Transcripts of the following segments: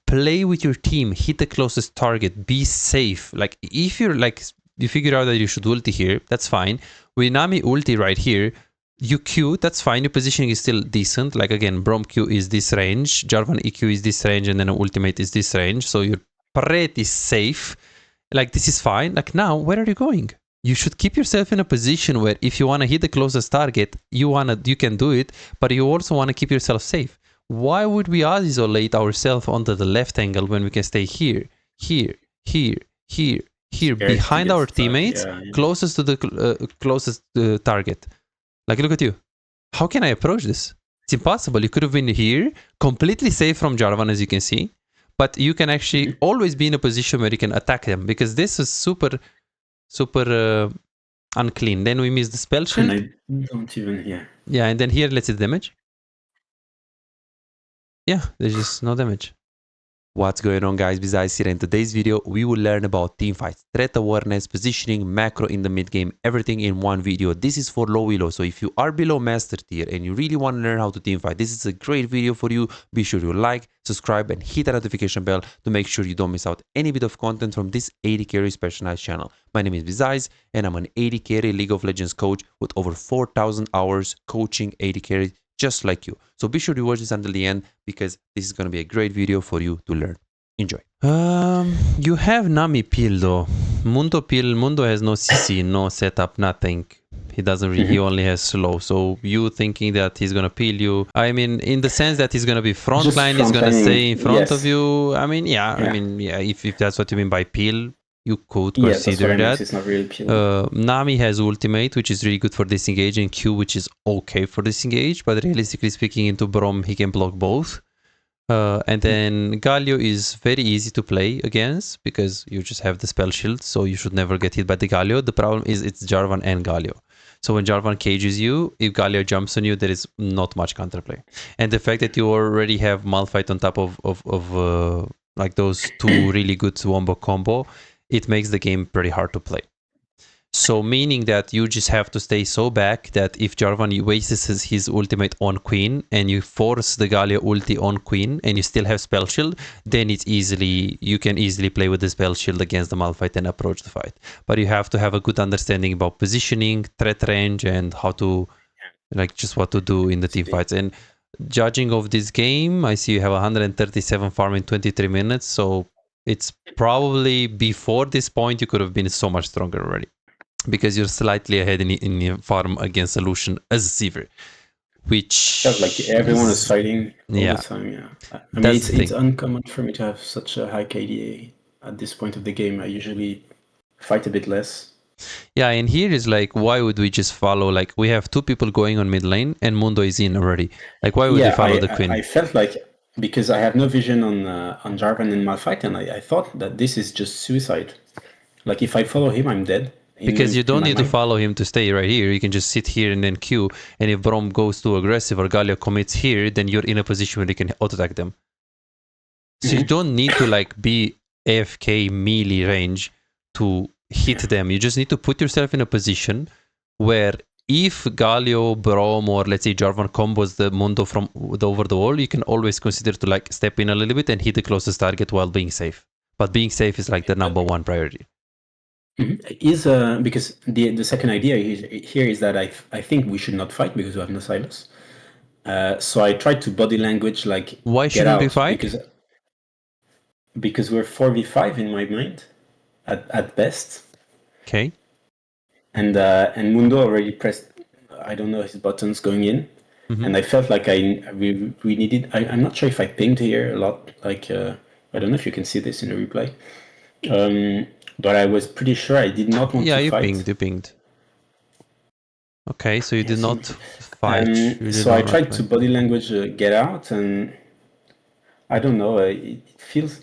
play with your team, hit the closest target, be safe. Like if you're like, you figure out that you should ulti here, that's fine. With Nami ulti right here, you Q, that's fine. Your positioning is still decent. Like again, Brom Q is this range, Jarvan EQ is this range, and then ultimate is this range. So you're pretty safe. Like this is fine. Like now, where are you going? You should keep yourself in a position where if you want to hit the closest target, you can do it, but you also want to keep yourself safe. Why would we isolate ourselves onto the left angle when we can stay here, here, here, here, here, behind our teammates, closest to the closest target? Like, look at you. How can I approach this? It's impossible. You could have been here, completely safe from Jarvan, as you can see, but you can actually always be in a position where you can attack them, because this is super unclean. Then we miss the spell shield. And I don't even hear. Yeah, and then here, let's see the damage. Yeah, there's just no damage. What's going on, guys? Besides here, in today's video we will learn about team fights, threat awareness, positioning, macro in the mid game, everything in one video. This is for low elo, so if you are below master tier and you really want to learn how to team fight, this is a great video for you. Be sure you like, subscribe, and hit the notification bell to make sure you don't miss out any bit of content from this AD carry specialized channel. My name is Bizais and I'm an AD carry League of Legends coach with over 4,000 hours coaching AD carry just like you. So be sure to watch this until the end, because this is going to be a great video for you to learn. Enjoy. You have Nami peel though. Mundo has no CC, no setup, nothing. He doesn't really, he only has slow. So you thinking that he's going to peel you, I mean, in the sense that he's going to be frontline, he's going to stay in front of you. I mean, if that's what you mean by peel, you could consider that. It's not really Nami has ultimate, which is really good for disengage, and Q, which is okay for disengage, but realistically speaking, into Brom, he can block both. And then Galio is very easy to play against, because you just have the spell shield, so you should never get hit by the Galio. The problem is it's Jarvan and Galio. So when Jarvan cages you, if Galio jumps on you, there is not much counterplay. And the fact that you already have Malphite on top of like those two really good wombo combo, it makes the game pretty hard to play. So meaning that you just have to stay so back that if Jarvan wastes his ultimate on Queen and you force the Galio ulti on Queen and you still have spell shield, then it's you can easily play with the spell shield against the Malphite and approach the fight. But you have to have a good understanding about positioning, threat range, and how to, like, just what to do in the team fights. And judging of this game, I see you have 137 farm in 23 minutes, so it's probably before this point you could have been so much stronger already, because you're slightly ahead in your farm against Solution as a Siever, which like everyone is fighting all the time. I mean, it's uncommon for me to have such a high KDA at this point of the game. I usually fight a bit less. Yeah, and here is like, why would we just follow? Like, we have two people going on mid lane and Mundo is in already. Like, why would we follow the Queen? I felt like, because I have no vision on Jarvan and Malphite, and I thought that this is just suicide. Like, if I follow him, I'm dead. Because you don't need to follow him to stay right here. You can just sit here and then Q, and if Brom goes too aggressive or Galio commits here, then you're in a position where you can auto-attack them. So you don't need to like be AFK melee range to hit them. You just need to put yourself in a position where if Galio, Brom, or let's say Jarvan combos the Mundo from over the wall, you can always consider to like step in a little bit and hit the closest target while being safe. But being safe is like the #1 priority. Is because the second idea here is that I think we should not fight because we have no silos. So I tried to body language like, why shouldn't we fight? Because we're 4v5 in my mind at best. Okay. And Mundo already pressed, I don't know, his buttons going in, and I felt like we needed. I'm not sure if I pinged here a lot. Like I don't know if you can see this in the replay. But I was pretty sure I did not want to fight. Yeah, you pinged. Okay, so you did not fight. So I tried to body language get out, and I don't know, it feels,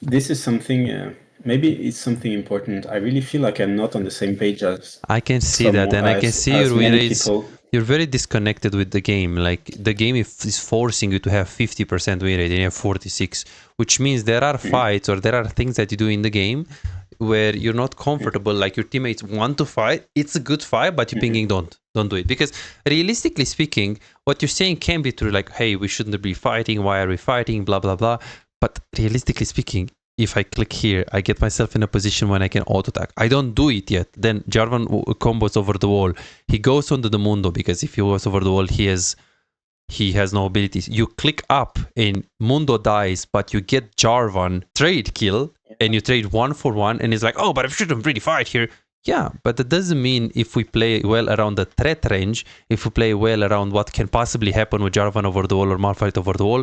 this is something, maybe it's something important. I really feel like I'm not on the same page as... I can see that, and I can see your win rates. You're very disconnected with the game. Like, the game is forcing you to have 50% win rate, and you have 46, which means there are fights or there are things that you do in the game where you're not comfortable. Like, your teammates want to fight, it's a good fight, but you're pinging don't do it. Because realistically speaking, what you're saying can be true, like, hey, we shouldn't be fighting, why are we fighting, blah blah blah. But realistically speaking, if I click here, I get myself in a position when I can auto-attack. I don't do it yet. Then Jarvan combos over the wall. He goes onto the Mundo because if he goes over the wall, he has no abilities. You click up and Mundo dies, but you get Jarvan trade kill and you trade 1-for-1 and it's like, oh, but I shouldn't really fight here. Yeah, but that doesn't mean if we play well around the threat range, if we play well around what can possibly happen with Jarvan over the wall or Malphite over the wall,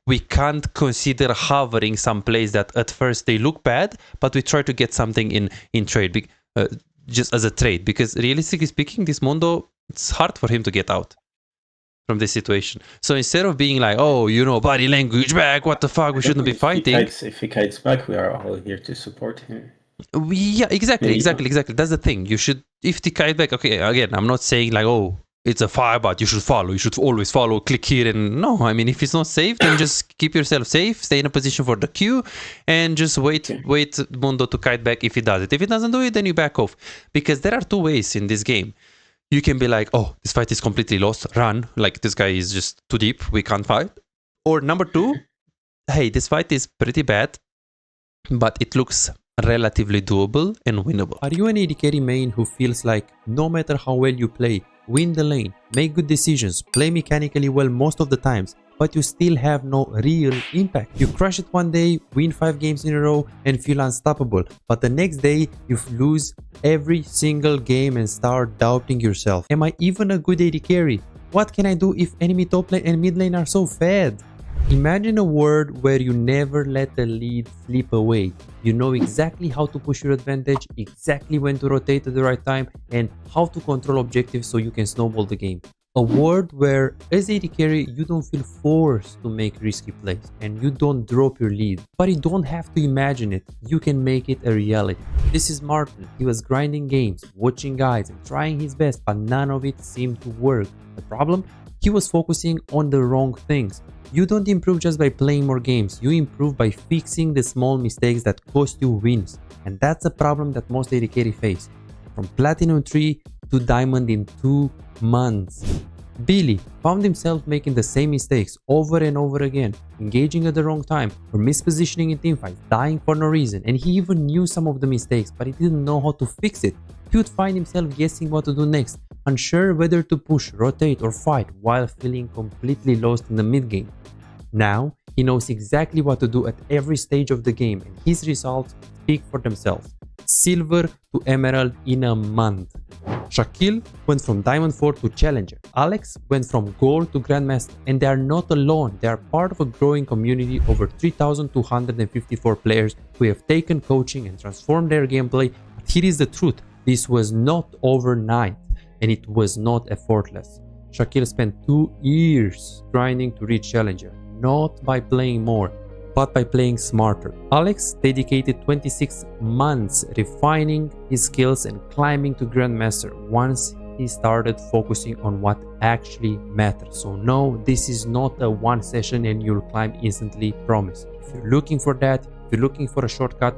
we can't consider hovering some plays that at first they look bad, but we try to get something in trade, just as a trade. Because realistically speaking, this Mundo, it's hard for him to get out from this situation. So instead of being like, oh, body language back, what the fuck, we shouldn't be fighting. If he kites back, we are all here to support him. Yeah, exactly. That's the thing. You should, if the kite back, okay, again, I'm not saying like, oh, it's a fire, but you should follow. You should always follow, click here. And no, I mean, if it's not safe, then just keep yourself safe, stay in a position for the Q, and just wait Mundo to kite back if he does it. If he doesn't do it, then you back off. Because there are two ways in this game. You can be like, oh, this fight is completely lost, run. Like, this guy is just too deep, we can't fight. Or number two, hey, this fight is pretty bad, but it looks relatively doable and winnable. Are you an AD carry main who feels like no matter how well you play, win the lane, make good decisions, play mechanically well most of the times, but you still have no real impact? You crush it one day, win 5 games in a row and feel unstoppable, but the next day you lose every single game and start doubting yourself. Am I even a good AD carry? What can I do if enemy top lane and mid lane are so fed? Imagine a world where you never let the lead slip away. You know exactly how to push your advantage, exactly when to rotate at the right time, and how to control objectives so you can snowball the game. A world where, as AD carry, you don't feel forced to make risky plays and you don't drop your lead. But you don't have to imagine it, you can make it a reality. This is Martin. He was grinding games, watching guides and trying his best, but none of it seemed to work. The problem? He was focusing on the wrong things. You don't improve just by playing more games, you improve by fixing the small mistakes that cost you wins. And that's a problem that most AD carry face. From Platinum 3 to Diamond in 2 months. Billy found himself making the same mistakes over and over again, engaging at the wrong time or mispositioning in teamfights, dying for no reason, and he even knew some of the mistakes but he didn't know how to fix it. He would find himself guessing what to do next, unsure whether to push, rotate or fight while feeling completely lost in the mid game. Now, he knows exactly what to do at every stage of the game and his results speak for themselves. Silver to Emerald in a month. Shaquille went from Diamond 4 to Challenger. Alex went from Gold to Grandmaster. And they are not alone, they are part of a growing community over 3,254 players who have taken coaching and transformed their gameplay. But here is the truth, this was not overnight and it was not effortless. Shaquille spent 2 years grinding to reach Challenger, not by playing more, but by playing smarter. Alex dedicated 26 months refining his skills and climbing to Grandmaster once he started focusing on what actually matters. So no, this is not a one session and you'll climb instantly, promise. If you're looking for that, if you're looking for a shortcut,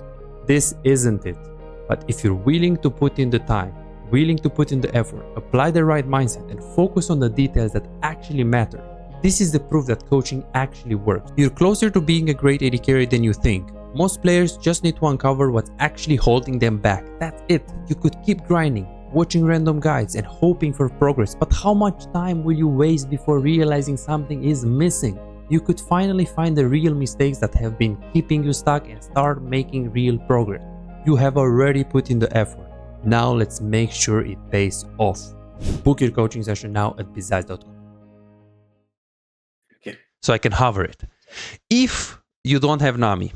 this isn't it. But if you're willing to put in the time, willing to put in the effort, apply the right mindset and focus on the details that actually matter, this is the proof that coaching actually works. You're closer to being a great AD carry than you think. Most players just need to uncover what's actually holding them back. That's it. You could keep grinding, watching random guides and hoping for progress, but how much time will you waste before realizing something is missing? You could finally find the real mistakes that have been keeping you stuck and start making real progress. You have already put in the effort. Now let's make sure it pays off. Book your coaching session now at bizaz.com. So I can hover it. If you don't have Nami,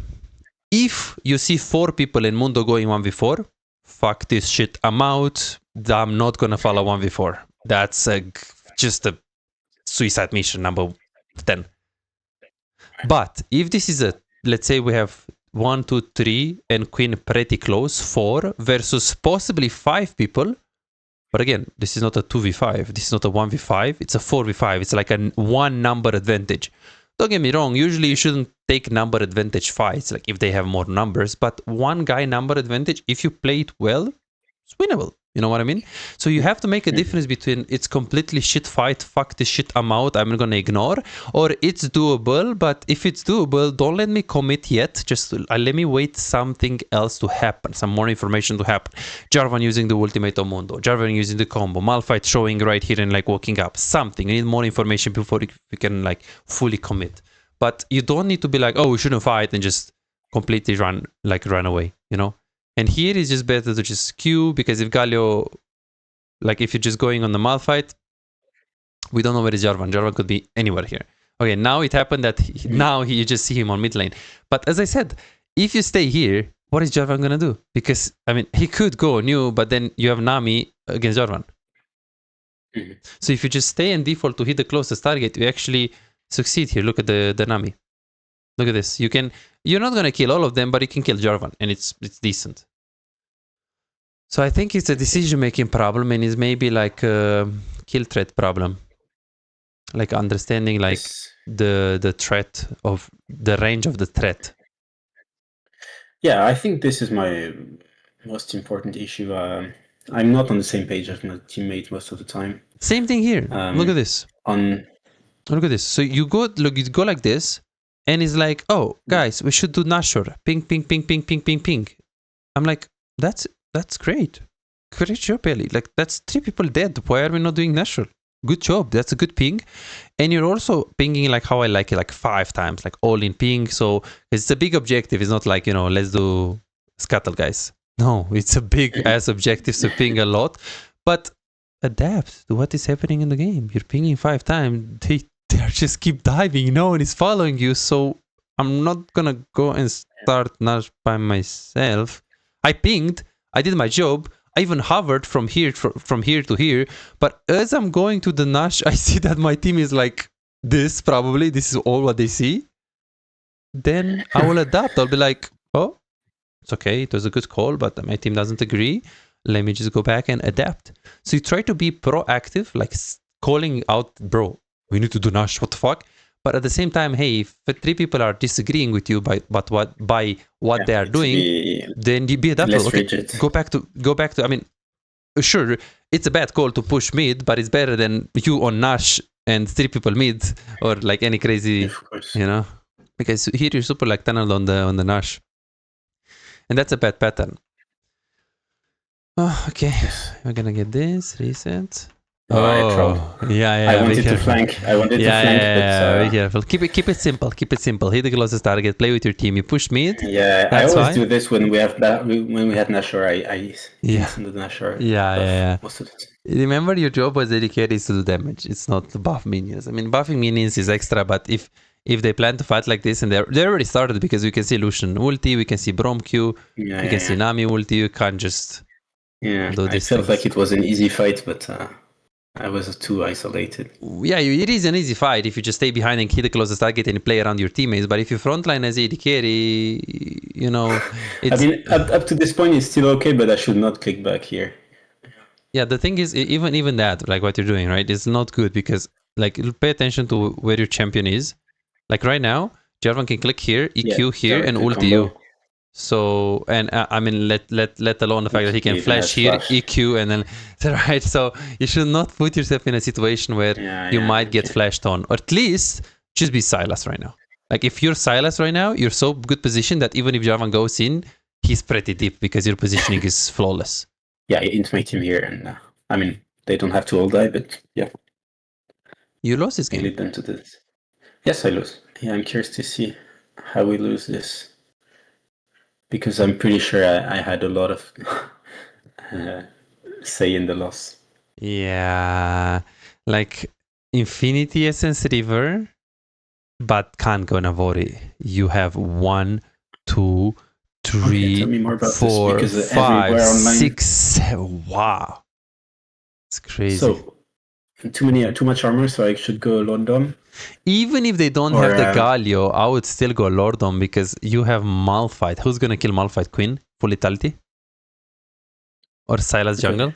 if you see 4 people in Mundo going 1v4, fuck this shit, I'm out. I'm not gonna follow 1v4. That's just a suicide mission number 10. But if this is a, let's say we have 1, 2, 3 and queen pretty close, 4 versus possibly 5 people. But again, this is not a 2v5, this is not a 1v5, it's a 4v5, it's like a 1 number advantage. Don't get me wrong, usually you shouldn't take number advantage fights, like if they have more numbers, but 1 guy number advantage, if you play it well, it's winnable. You know what I mean? So you have to make a difference between it's completely shit fight, fuck this shit, I'm out, I'm gonna ignore, or it's doable, but if it's doable, don't let me commit yet, just let me wait something else to happen, some more information to happen. Jarvan using the ultimate on Mundo, Jarvan using the combo, Malphite showing right here and like walking up, something. You need more information before you can like fully commit. But you don't need to be like, oh, we shouldn't fight and just completely run away, you know? And here it's just better to just queue, because if Galio, like if you're just going on the Malphite, we don't know where is Jarvan. Jarvan could be anywhere here. Okay, now it happened that now you just see him on mid lane. But as I said, if you stay here, what is Jarvan gonna do? Because, I mean, he could go new, but then you have Nami against Jarvan. So if you just stay and default to hit the closest target, you actually succeed here. Look at the Nami. Look at this. You're not gonna kill all of them, but you can kill Jarvan, and it's decent. So I think it's a decision-making problem, and it's maybe like a kill threat problem, like understanding like the threat of the range of the threat. Yeah, I think this is my most important issue. I'm not on the same page as my teammate most of the time. Same thing here. Look at this. Look at this. So you go like this, and it's like, oh, guys, we should do Nashor. Ping, ping, ping, ping, ping, ping, ping. I'm like, that's great. Great job, Ellie. Like, that's 3 people dead. Why are we not doing Nashor? Good job. That's a good ping. And you're also pinging like how I like it, like 5 times, like all in ping. So it's a big objective. It's not like, you know, let's do Scuttle, guys. No, it's a big ass objective to ping a lot. But adapt to what is happening in the game. You're pinging 5 times. They just keep diving. No one is following you. So I'm not going to go and start Nash by myself. I pinged. I did my job. I even hovered from here to here, but as I'm going to the Nash, I see that my team is like this, probably. This is all what they see. Then I will adapt. I'll be like, oh, it's okay. It was a good call, but my team doesn't agree. Let me just go back and adapt. So you try to be proactive, like calling out, bro, we need to do Nash, what the fuck? But at the same time, hey, if 3 people are disagreeing with you by what they are doing, then you be adaptable. Okay, go back to. I mean, sure, it's a bad call to push mid, but it's better than you on Nash and 3 people mid, or like any crazy, you know, because here you're super like tunneled on the Nash, and that's a bad pattern. Oh, okay, we're gonna get this reset. Oh, yeah. I wanted to flank. But be careful. Keep it simple. Keep it simple. Hit the closest target. Play with your team. You push mid. Yeah, I always do this when we had Nashor. I listen to Nashor. Yeah. Most of it. Remember, your job as AD carry is to do damage. It's not to buff minions. I mean, buffing minions is extra, but if they plan to fight like this, and they already started, because we can see Lucian ulti, we can see Brom Q, we can see Nami ulti. You can't just do this. I felt like it was an easy fight, but. I was too isolated. Yeah, it is an easy fight if you just stay behind and hit the closest target and play around your teammates. But if you frontline as AD carry, you know... I mean, up to this point, it's still okay, but I should not click back here. Yeah, the thing is, even that, like what you're doing, right, is not good, because, like, pay attention to where your champion is. Like, right now, Jarvan can click here, EQ here, and ulti you. So, and I mean, let alone the fact that he can flash here, EQ, and then, right? So you should not put yourself in a situation where you might get flashed on, or at least just be Sylas right now. Like, if you're Sylas right now, you're so good position that even if Jarvan goes in, he's pretty deep, because your positioning is flawless. Yeah, I intimate him here, and I mean, they don't have to all die, but yeah. You lost this game. I lead them to this. Yes, I lose. Yeah, I'm curious to see how we lose this. Because I'm pretty sure I had a lot of say in the loss. Yeah, like Infinity Essence River, but can't go Navori. You have 1, 2, 3, 4, 5, 6, 7. Wow, it's crazy. So too much armor, so I should go London. Even if they don't have the Galio, I would still go Lordom, because you have Malphite. Who's gonna kill Malphite? Queen? Full lethality? Or Sylas jungle?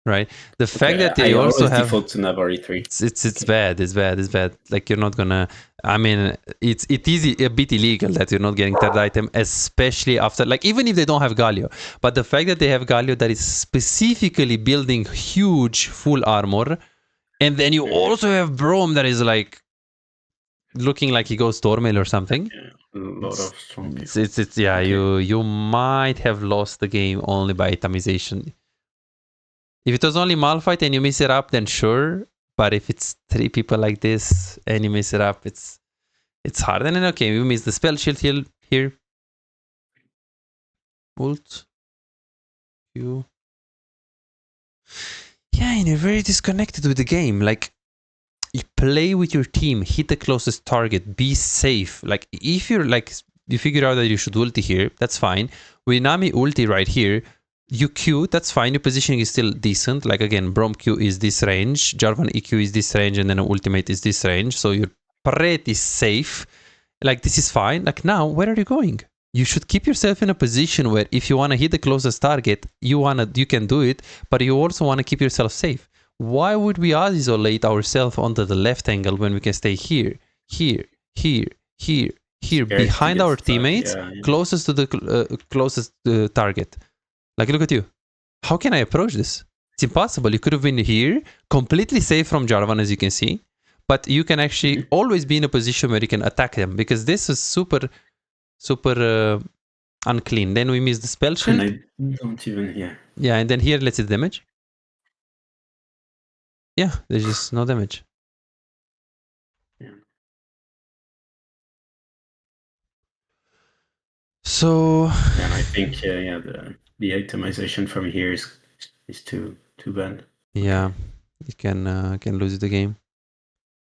right? The fact that I they also always have default to Navar E3. it's bad. It's bad. Like you're not gonna. I mean, it is a bit illegal that you're not getting third item, especially after like even if they don't have Galio. But the fact that they have Galio that is specifically building huge full armor, and then you also have Brom that is like looking like he goes Stormail or something. Yeah, a lot of strong people. It's yeah. Okay. You might have lost the game only by itemization. If it was only Malphite and you miss it up, then sure. But if it's three people like this and you miss it up, it's hard. And then okay, we miss the spell shield here. Ult. You. Yeah, and you're very disconnected with the game. Like, you play with your team, hit the closest target, be safe. Like, if you're like, you figure out that you should ulti here, that's fine. With Nami ulti right here, you Q, that's fine. Your positioning is still decent. Like again, Brom Q is this range, Jarvan EQ is this range, and then ultimate is this range. So you're pretty safe. Like this is fine. Like now, where are you going? You should keep yourself in a position where if you want to hit the closest target, you can do it, but you also want to keep yourself safe. Why would we isolate ourselves onto the left angle when we can stay here, here, here, here, here, behind our teammates, closest to the closest target? Like, look at you. How can I approach this? It's impossible. You could have been here, completely safe from Jarvan, as you can see, but you can actually always be in a position where you can attack them, because this is super unclean. Then we miss the spell shield. And I don't even hear. Yeah, and then here, let's see the damage. Yeah, there's just no damage. Yeah. So. And I think the itemization from here is too bad. Yeah, you can lose the game.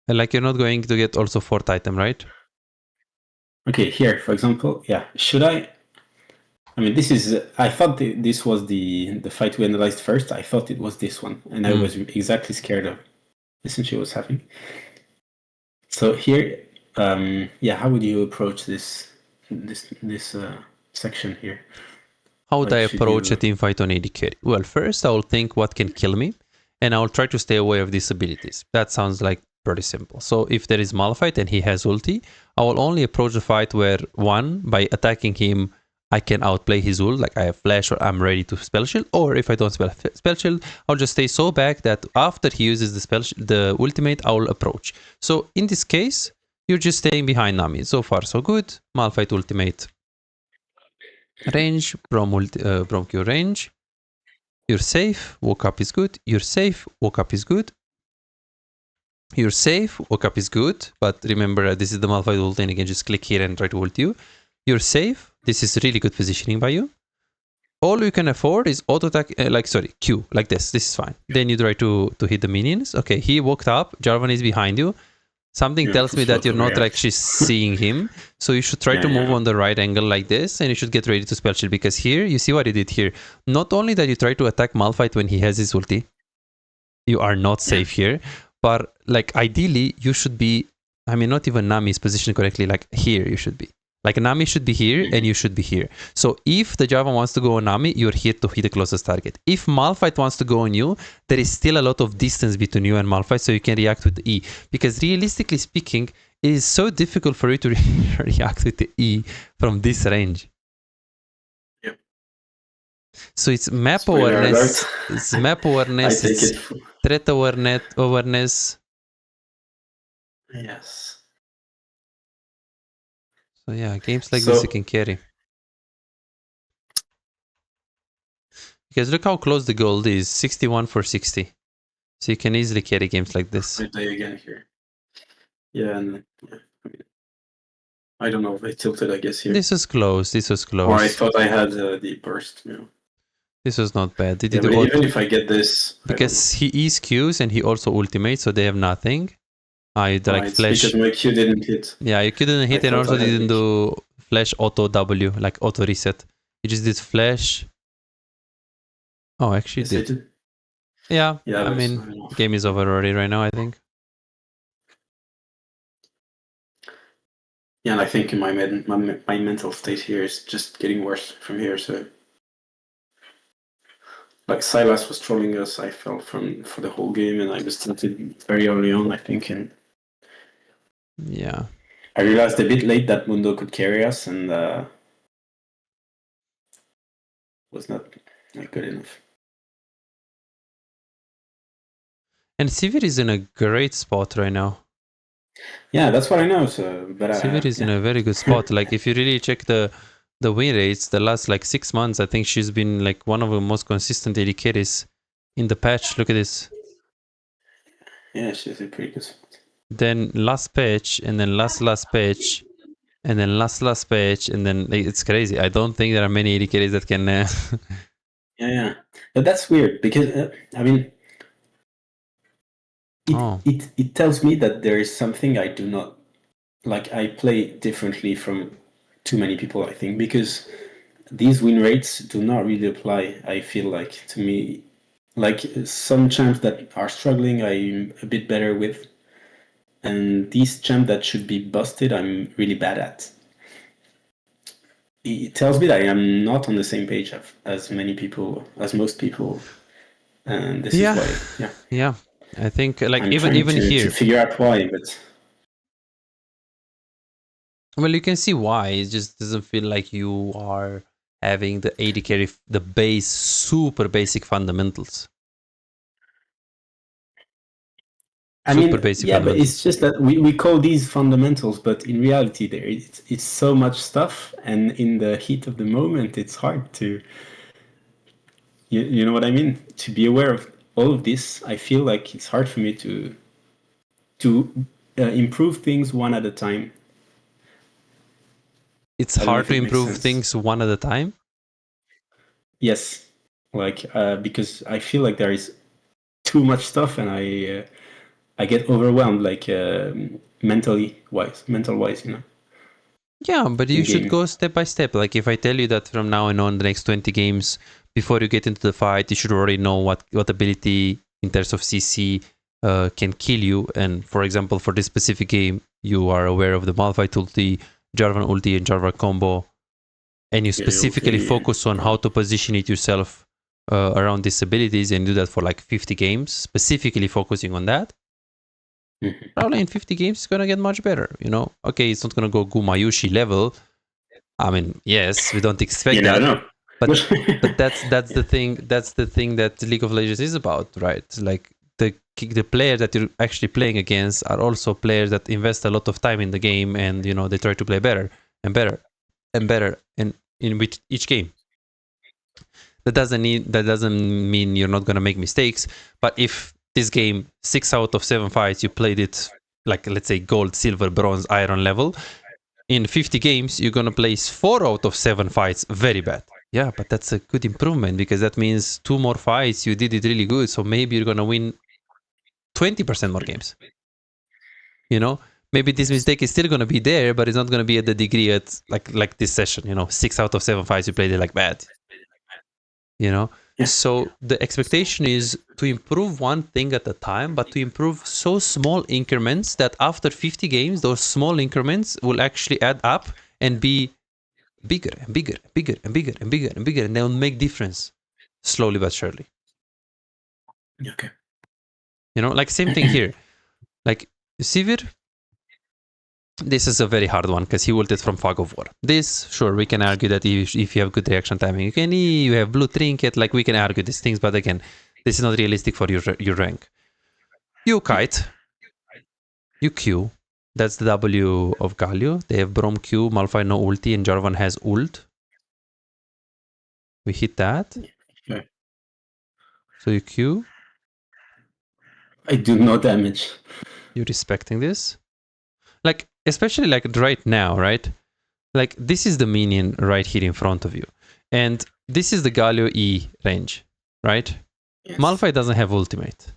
And like you're not going to get also fourth item, right? Okay, here, for example, yeah. Should I mean, this is. I thought this was the fight we analyzed first. I thought it was this one, and I was exactly scared of essentially what's happening. So here, how would you approach this section here? How would I approach a team fight on AD carry? Well, first I will think what can kill me, and I will try to stay away of these abilities. That sounds like pretty simple. So if there is Malphite and he has ulti, I will only approach the fight where one, by attacking him, I can outplay his ult, like I have flash or I'm ready to spell shield, or if I don't spell shield, I'll just stay so back that after he uses the ultimate, I will approach. So in this case, you're just staying behind Nami. So far so good. Malphite ultimate range, Brom Q range. You're safe, woke up is good. You're safe, woke up is good. You're safe, woke up is good. But remember, this is the Malphite ult, and you can just click here and try to ult you. You're safe. This is really good positioning by you. All you can afford is auto attack, Q, like this. This is fine. Then you try to hit the minions. Okay, he walked up. Jarvan is behind you. Something tells me that you're not actually seeing him. So you should try to move on the right angle like this, and you should get ready to spell shield, because here, you see what he did here. Not only that you try to attack Malphite when he has his ulti, you are not safe here, but like ideally, you should be, I mean, not even Nami is positioned correctly, like here you should be. Like Nami should be here and you should be here. So if the Jarvan wants to go on Nami, you're here to hit the closest target. If Malphite wants to go on you, there is still a lot of distance between you and Malphite, so you can react with the E. Because realistically speaking, it is so difficult for you to react with the E from this range. Yep. So it's map awareness, it's map awareness, it's threat awareness. Yes. So yeah, games like this you can carry. Because look how close the gold is, 61 for 60. So you can easily carry games like this. I play again here. Yeah, and I don't know if I tilted, I guess, here. This was close, this was close. Or I thought I had the burst, This was not bad. They did even if I get this... Because he is Qs and he also ultimates, so they have nothing. I like flash... because my Q didn't hit. Yeah, your Q didn't hit, and also didn't do flash auto W, like auto reset. He just did flash. Oh, actually did. Yeah, I mean, game is over already right now, I think. Yeah, and I think my mental state here is just getting worse from here, so... like Silas was trolling us. I fell for the whole game, and I was tilted very early on, I think, and yeah. I realized a bit late that Mundo could carry us, and was not good enough. And Sivir is in a great spot right now. Yeah, that's what I know. So, but Sivir is in a very good spot. Like if you really check the win rates, the last like 6 months, I think she's been like one of the most consistent AD carries in the patch. Look at this. Yeah, she's a pretty good spot. Then last patch, and then last patch, and then last patch, and then it's crazy. I don't think there are many AD carries that can. Yeah, but that's weird because I mean, it tells me that there is something I do not like. I play differently from too many people, I think, because these win rates do not really apply. I feel like to me, like some champs that are struggling, I'm a bit better with, and these champs that should be busted, I'm really bad at. It tells me that I am not on the same page as many people, as most people, and this is why. Yeah, I think like I'm even trying here to figure out why, but well, you can see why. It just doesn't feel like you are having the AD carry, the base, super basic fundamentals. I mean, yeah, but it's just that we call these fundamentals, but in reality, it's so much stuff, and in the heat of the moment, it's hard to, you know what I mean? To be aware of all of this, I feel like it's hard for me to improve things one at a time. It's hard to improve things one at a time. Yes, like because I feel like there is too much stuff, and I get overwhelmed, like mental wise, you know. Yeah, but you should go step by step. Like if I tell you that from now on the next 20 games, before you get into the fight, you should already know what ability in terms of CC can kill you. And for example, for this specific game, you are aware of the Malphite ulti, Jarvan ulti, and Jarvan combo, and you specifically focus on how to position it yourself around these abilities, and do that for like 50 games, specifically focusing on that. Probably in 50 games it's gonna get much better, you know. Okay, it's not gonna go Gumayushi level. I mean, yes, we don't expect that, but that's the thing. That's the thing that League of Legends is about, right? Like the players that you're actually playing against are also players that invest a lot of time in the game, and you know they try to play better and better and better in each game. That doesn't mean you're not gonna make mistakes, but if this game 6 out of 7 fights you played it like, let's say, gold, silver, bronze, iron level, in 50 games you're gonna place 4 out of 7 fights very bad. Yeah, but that's a good improvement, because that means 2 more fights you did it really good, so maybe you're gonna win 20% more games, you know. Maybe this mistake is still gonna be there, but it's not gonna be at the degree at like this session, you know. 6 out of 7 fights you played it like bad, you know. So the expectation is to improve one thing at a time, but to improve so small increments that after 50 games those small increments will actually add up and be bigger and bigger and bigger and bigger and bigger and bigger, and they'll make difference slowly but surely. Okay. You know, like same thing here. Like Sivir, this is a very hard one because he ulted from Fog of War. This, sure, we can argue that if you have good reaction timing, you have blue trinket, like we can argue these things, but again, this is not realistic for your rank. You kite, you Q, that's the W of Galio. They have Brom Q, Malphite no ulti, and Jarvan has ult. We hit that. Okay. So you Q. I do no damage. You're respecting this? Like, especially like right now, right? Like this is the minion right here in front of you. And this is the Galio E range, right? Yes. Malphite doesn't have ultimate.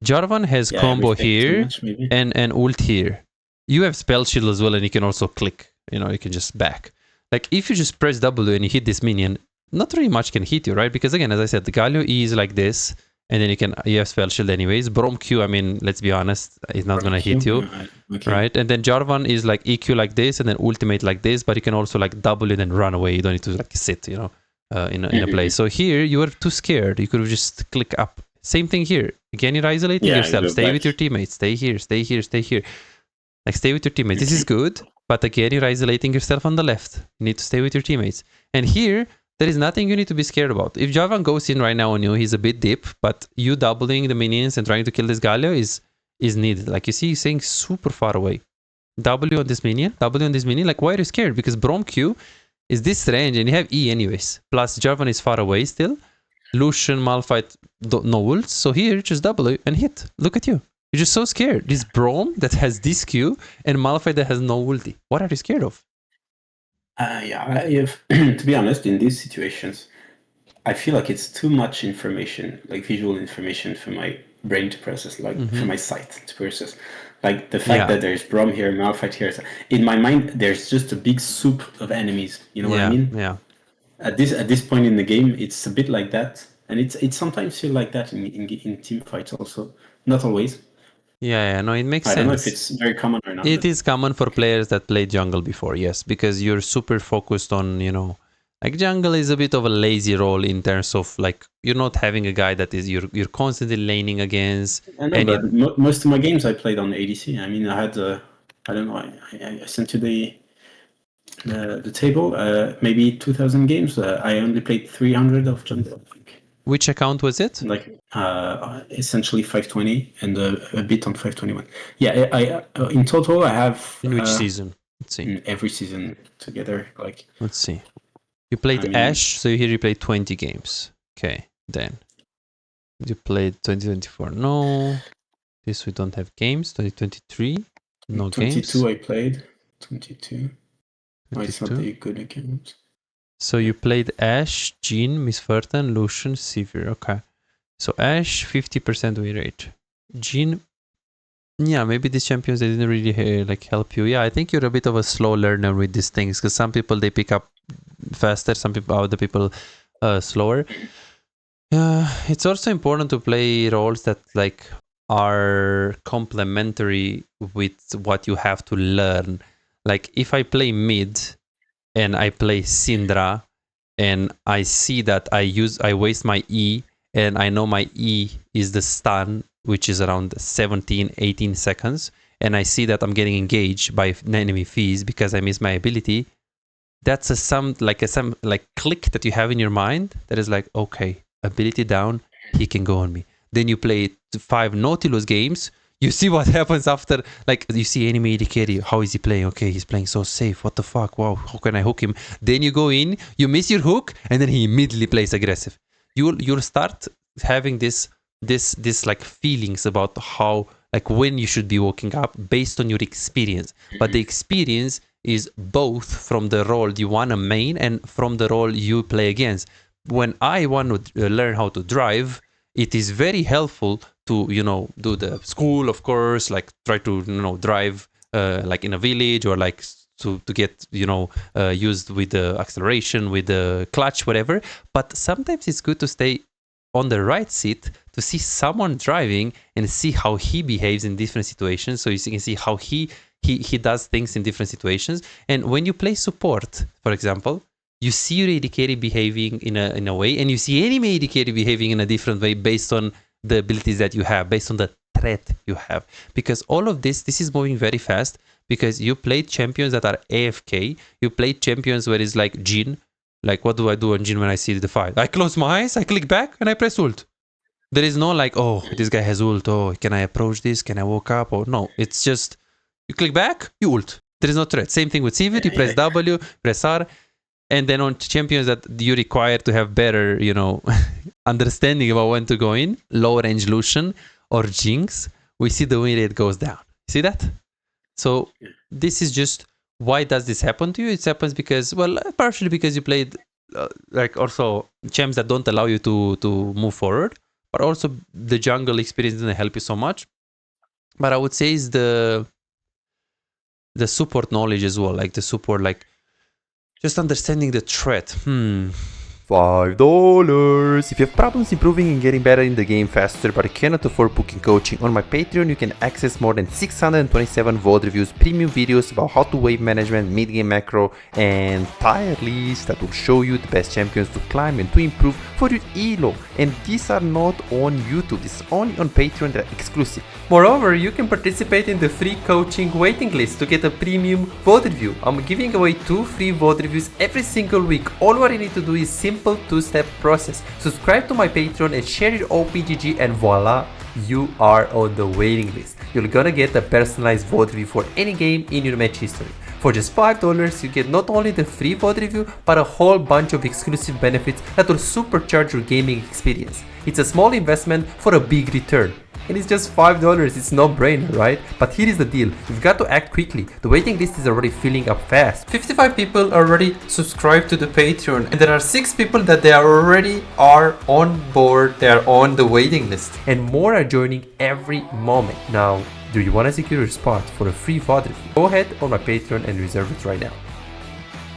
Jarvan has combo here and ult here. You have spell shield as well, and you can also click. You know, you can just back. Like if you just press W and you hit this minion, not really much can hit you, right? Because again, as I said, the Galio E is like this, and then you have spell shield anyways. Brom Q, I mean, let's be honest, it's not gonna hit you, right? And then Jarvan is like EQ like this, and then ultimate like this, but you can also like W and then run away. You don't need to like sit, you know. in a play. So here you were too scared. You could have just click up. Same thing here. Again, you're isolating yourself. Stay with your teammates. Stay here. Stay here. Stay here. Like stay with your teammates. This is good, but again, you're isolating yourself on the left. You need to stay with your teammates. And here, there is nothing you need to be scared about. If Javan goes in right now on you, he's a bit deep, but you doubling the minions and trying to kill this Galio is needed. Like you see, he's saying super far away. W on this minion, W on this minion. Like why are you scared? Because Braum Q is this range and you have E anyways. Plus Javan is far away still. Lucian, Malphite, no ults. So here, just W and hit. Look at you. You're just so scared. This Braum that has this Q and Malphite that has no ulti. What are you scared of? To be honest, in these situations, I feel like it's too much information, like visual information for my brain to process, like for my sight to process. Like the fact that there's Braum here, Malphite here. In my mind, there's just a big soup of enemies. You know what I mean? Yeah. At this point in the game, it's a bit like that, and it sometimes feel like that in team fights also. Not always. Yeah, no, it makes sense. I don't know if it's very common or not. It is common for players that play jungle before, yes, because you're super focused on, like jungle is a bit of a lazy role in terms of like you're not having a guy that is you're constantly laning against. I know, but most of my games I played on ADC. I mean, I had I don't know. I sent you the table. Maybe 2,000 games. I only played 300 of jungle. Which account was it? Like essentially 520 and a bit on 521. Yeah, I in total I have. In which season? Let's see. In every season together, like. Let's see. You played Ashe, so here you played 20 games. Okay, then you played 2024. No, this we don't have games. 2023, no 22 games. 22 I played. 22. Oh, it's not a good account. So you played Ashe, Jhin, Miss Ferten, Lucian, Sivir. Okay. So Ashe, 50% win rate. Jhin, yeah, maybe these champions, they didn't really like help you. Yeah, I think you're a bit of a slow learner with these things because some people, they pick up faster, some people, other people slower. It's also important to play roles that like are complementary with what you have to learn. Like if I play mid, and I play Syndra, and I see that I waste my E, and I know my E is the stun, which is around 17, 18 seconds, and I see that I'm getting engaged by enemy Fizz because I miss my ability. That's some click that you have in your mind that is like, okay, ability down, he can go on me. Then you play 5 Nautilus games. You see what happens after, like, you see enemy AD carry, how is he playing? Okay, he's playing so safe, what the fuck, wow, how can I hook him? Then you go in, you miss your hook, and then he immediately plays aggressive. You'll start having this like feelings about how, like when you should be walking up based on your experience. But the experience is both from the role you want to main and from the role you play against. When I want to learn how to drive, it is very helpful to, do the school, of course, like try to, drive like in a village or like to get, used with the acceleration, with the clutch, whatever. But sometimes it's good to stay on the right seat to see someone driving and see how he behaves in different situations. So you can see how he does things in different situations. And when you play support, for example, you see your AD carry behaving in a way, and you see enemy AD carry behaving in a different way based on the abilities that you have, based on the threat you have. Because all of this is moving very fast because you played champions that are AFK. You played champions where it's like Jhin. Like, what do I do on Jhin when I see the fight? I close my eyes, I click back, and I press ult. There is no like, oh, this guy has ult. Oh, can I approach this? Can I walk up? Or no, it's just you click back, you ult. There is no threat. Same thing with Sivir. You press W, press R. And then on champions that you require to have better, understanding about when to go in, low range Lucian or Jinx, we see the win rate goes down. See that? So this is just, why does this happen to you? It happens because, well, partially because you played like also champs that don't allow you to move forward, but also the jungle experience didn't help you so much. But I would say is the support knowledge as well, like the support, like just understanding the threat. $5. If you have problems improving and getting better in the game faster but cannot afford booking coaching, on my Patreon you can access more than 627 VOD reviews, premium videos about how to wave management, mid-game macro, and tier lists that will show you the best champions to climb and to improve for your elo. And these are not on YouTube, this is only on Patreon, they're exclusive. Moreover, you can participate in the free coaching waiting list to get a premium VOD review. I'm giving away 2 free VOD reviews every single week. All what you need to do is simple 2-step process. Subscribe to my Patreon and share your OPGG and voila, you are on the waiting list. You're gonna get a personalized VOD review for any game in your match history. For just $5, you get not only the free VOD review, but a whole bunch of exclusive benefits that will supercharge your gaming experience. It's a small investment for a big return. And it's just $5, it's no brainer, right? But here is the deal, you've got to act quickly. The waiting list is already filling up fast. 55 people already subscribed to the Patreon, and there are 6 people that they already are on board, they are on the waiting list. And more are joining every moment. Now, do you want to secure your spot for a free VOD review? Go ahead on my Patreon and reserve it right now.